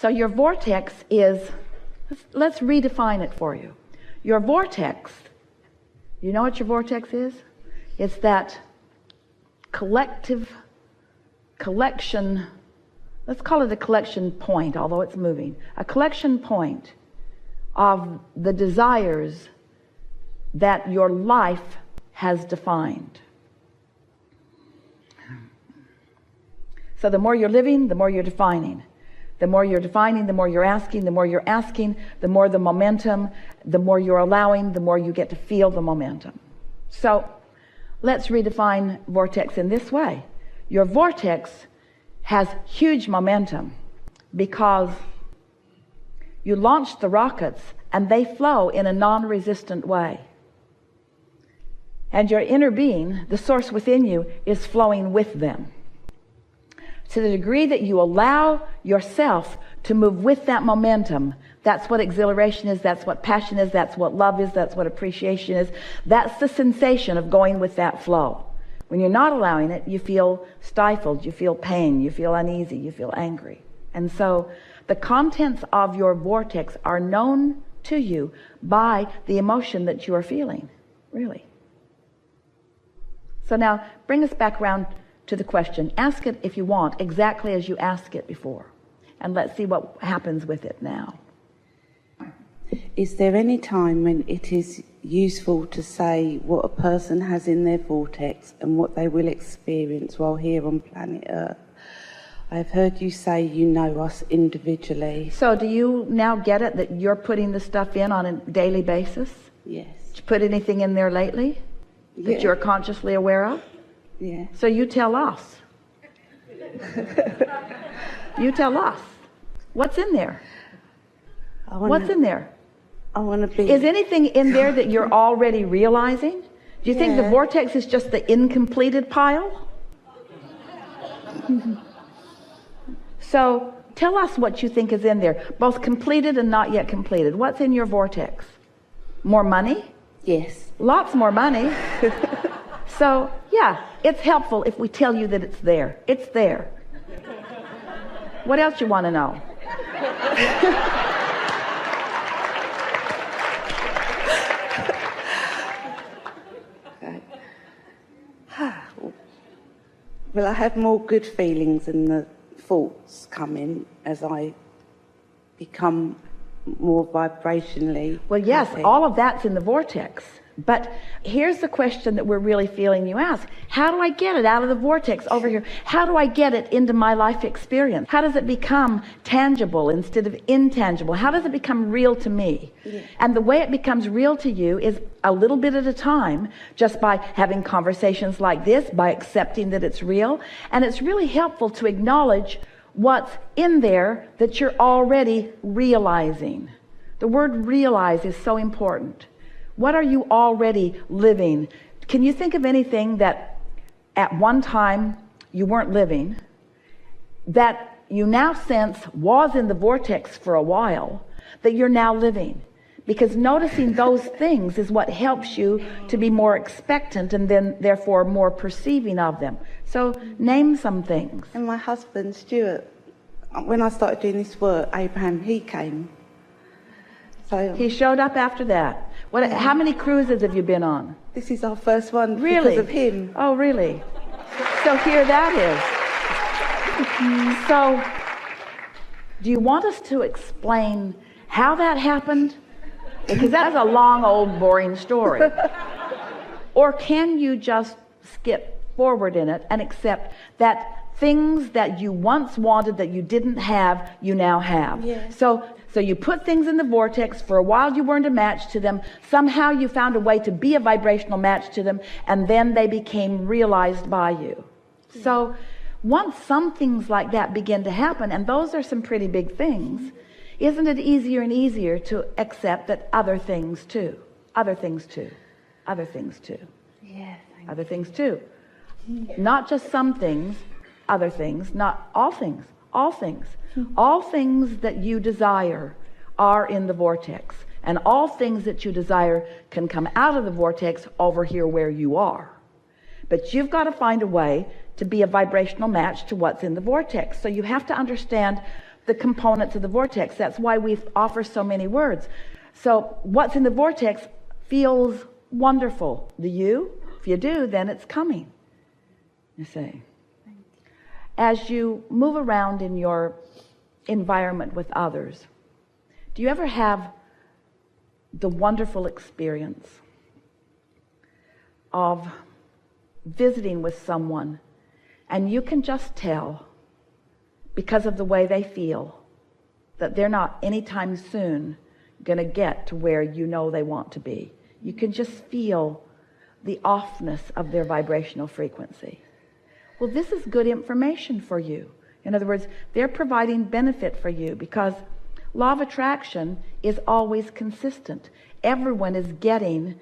So your vortex is, let's redefine it for you. Your vortex, you know what your vortex is? It's that collection, let's call it a collection point, although it's moving. A collection point of the desires that your life has defined. So the more you're living, the more you're defining. The more you're defining, the more you're asking. The more you're asking, the more the momentum, the more you're allowing, the more you get to feel the momentum. So let's redefine vortex in this way. Your vortex has huge momentum because you launched the rockets and they flow in a non-resistant way. And your inner being, the source within you, is flowing with them. To the degree that you allow yourself to move with that momentum, that's what exhilaration is, that's what passion is, that's what love is, that's what appreciation is. That's the sensation of going with that flow. When you're not allowing it, you feel stifled, you feel pain, you feel uneasy, you feel angry. And so the contents of your vortex are known to you by the emotion that you are feeling, really. So now bring us back around to the question. Ask it, if you want, exactly as you asked it before. And let's see what happens with it now. Is there any time when it is useful to say what a person has in their vortex and what they will experience while here on planet Earth? I've heard you say you know us individually. So do you now get it that you're putting the stuff in on a daily basis? Yes. Did you put anything in there lately that you're consciously aware of? Yeah. So you tell us. You tell us. What's in there? What's in there? I want to be... Is anything in there that you're already realizing? Do you think the vortex is just the incompleted pile? So tell us what you think is in there, both completed and not yet completed. What's in your vortex? More money? Yes. Lots more money. So, yeah, it's helpful if we tell you that it's there. It's there. What else you want to know? Well, I have more good feelings and the thoughts come in as I become more vibrationally Well, yes, happy. all of that's in the vortex. But here's the question that we're really feeling you ask. How do I get it out of the vortex over here? How do I get it into my life experience? How does it become tangible instead of intangible? How does it become real to me? Yeah. And the way it becomes real to you is a little bit at a time, just by having conversations like this, by accepting that it's real. And it's really helpful to acknowledge what's in there that you're already realizing. The word realize is so important. What are you already living? Can you think of anything that at one time you weren't living, that you now sense was in the vortex for a while, that you're now living? Because noticing those things is what helps you to be more expectant and then therefore more perceiving of them. So name some things. And my husband, Stuart, when I started doing this work, Abraham, he came. So he showed up after that. How many cruises have you been on? This is our first one. Really? Because of him. Oh, really? So here that is. So do you want us to explain how that happened? Because that's a long, old, boring story. Or can you just skip forward in it and accept that things that you once wanted that you didn't have, you now have? Yes. So you put things in the vortex. For a while you weren't a match to them. Somehow you found a way to be a vibrational match to them, and then they became realized by you. So once some things like that begin to happen, and those are some pretty big things, isn't it easier and easier to accept that other things too, other things too, other things too, other things too. Not just some things, other things, not all things, all things. All things that you desire are in the vortex, and all things that you desire can come out of the vortex over here where you are. But you've got to find a way to be a vibrational match to what's in the vortex. So you have to understand the components of the vortex. That's why we offer so many words. So what's in the vortex feels wonderful. Do you? If you do, then it's coming. You see. As you move around in your environment with others, do you ever have the wonderful experience of visiting with someone and you can just tell, because of the way they feel, that they're not anytime soon going to get to where you know they want to be? You can just feel the offness of their vibrational frequency. Well, this is good information for you. In other words, they're providing benefit for you, because law of attraction is always consistent. Everyone is getting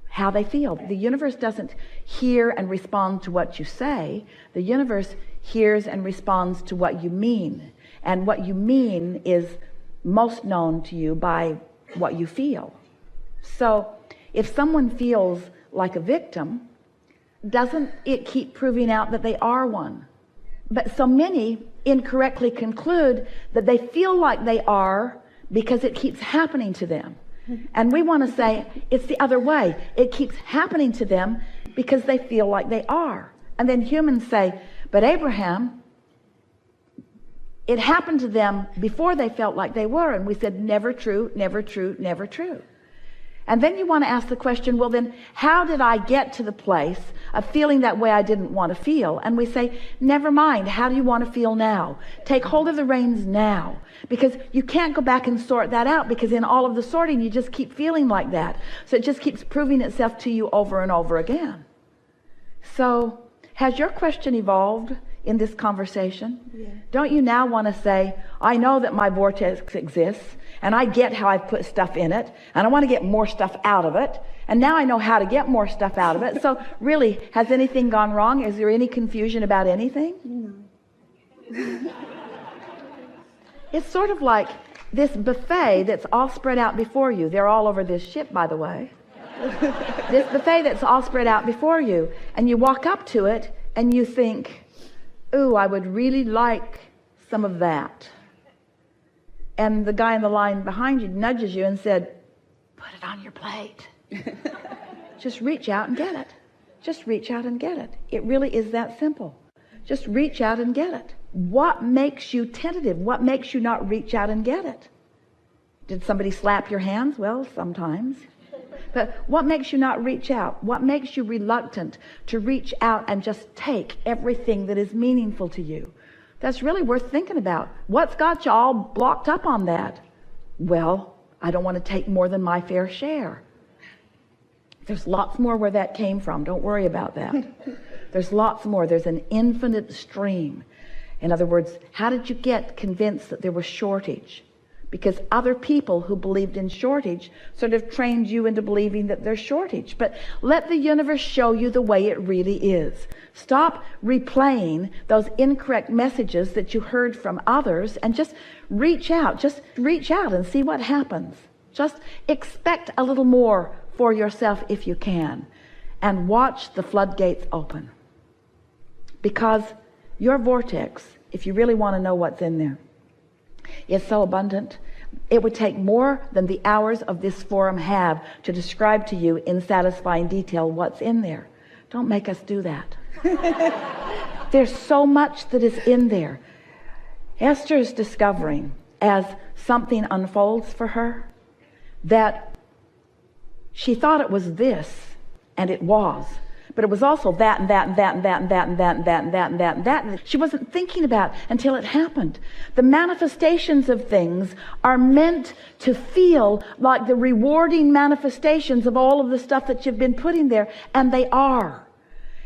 how they feel. The universe doesn't hear and respond to what you say. The universe hears and responds to what you mean. And what you mean is most known to you by what you feel. So if someone feels like a victim, doesn't it keep proving out that they are one? But so many incorrectly conclude that they feel like they are because it keeps happening to them. And we want to say it's the other way. It keeps happening to them because they feel like they are. And then humans say, but Abraham, it happened to them before they felt like they were. And we said, never true, never true, never true. And then you want to ask the question, well then, how did I get to the place of feeling that way I didn't want to feel? And we say, never mind, how do you want to feel now? Take hold of the reins now. Because you can't go back and sort that out, because in all of the sorting, you just keep feeling like that. So it just keeps proving itself to you over and over again. So, has your question evolved in this conversation? Yeah. Don't you now want to say, I know that my vortex exists, and I get how I've put stuff in it, and I want to get more stuff out of it, and now I know how to get more stuff out of it. So really, has anything gone wrong? Is there any confusion about anything? No. It's sort of like this buffet that's all spread out before you. They're all over this ship, by the way. This buffet that's all spread out before you, and you walk up to it and you think, ooh, I would really like some of that. And the guy in the line behind you nudges you and said, put it on your plate. Just reach out and get it. Just reach out and get it. It really is that simple. Just reach out and get it. What makes you tentative? What makes you not reach out and get it? Did somebody slap your hands? Well, sometimes. But what makes you not reach out? What makes you reluctant to reach out and just take everything that is meaningful to you? That's really worth thinking about. What's got you all blocked up on that? Well, I don't want to take more than my fair share. There's lots more where that came from. Don't worry about that. There's lots more. There's an infinite stream. In other words, how did you get convinced that there was shortage? Because other people who believed in shortage sort of trained you into believing that there's shortage. But let the universe show you the way it really is. Stop replaying those incorrect messages that you heard from others and just reach out. Just reach out and see what happens. Just expect a little more for yourself if you can. And watch the floodgates open. Because your vortex, if you really want to know what's in there, is so abundant, it would take more than the hours of this forum have to describe to you in satisfying detail what's in there. Don't make us do that. There's so much that is in there. Esther is discovering, as something unfolds for her, that she thought it was this, and it was. But it was also that and that and that and that and that and that and that and that and that and that. And she wasn't thinking about until it happened. The manifestations of things are meant to feel like the rewarding manifestations of all of the stuff that you've been putting there, and they are.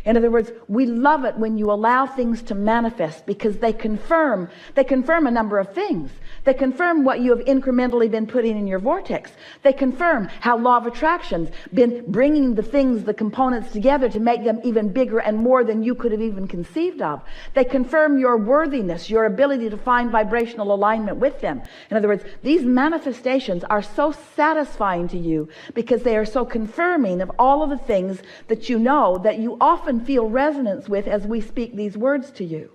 In other words, we love it when you allow things to manifest, because they confirm a number of things. They confirm what you have incrementally been putting in your vortex. They confirm how law of attraction's been bringing the things, the components together to make them even bigger and more than you could have even conceived of. They confirm your worthiness, your ability to find vibrational alignment with them. In other words, these manifestations are so satisfying to you because they are so confirming of all of the things that you know, that you often feel resonance with as we speak these words to you.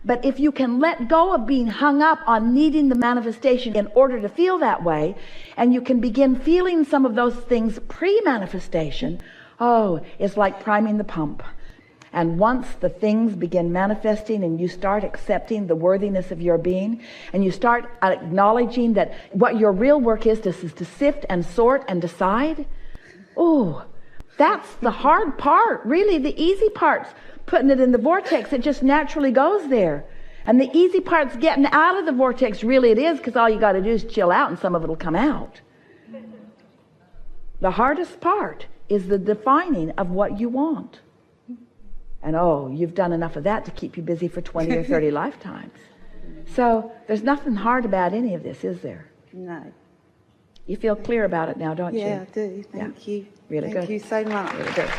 But if you can let go of being hung up on needing the manifestation in order to feel that way, and you can begin feeling some of those things pre-manifestation, oh, it's like priming the pump. And once the things begin manifesting and you start accepting the worthiness of your being, and you start acknowledging that what your real work is to sift and sort and decide, oh, that's the hard part. Really, the easy part's putting it in the vortex. It just naturally goes there. And the easy part's getting out of the vortex. Really it is, because all you got to do is chill out and some of it will come out. The hardest part is the defining of what you want. And oh, you've done enough of that to keep you busy for 20 or 30 lifetimes. So there's nothing hard about any of this, is there? No. You feel clear about it now, don't you? Yeah, I do. Thank you. Really good. Thank you so much. Really good.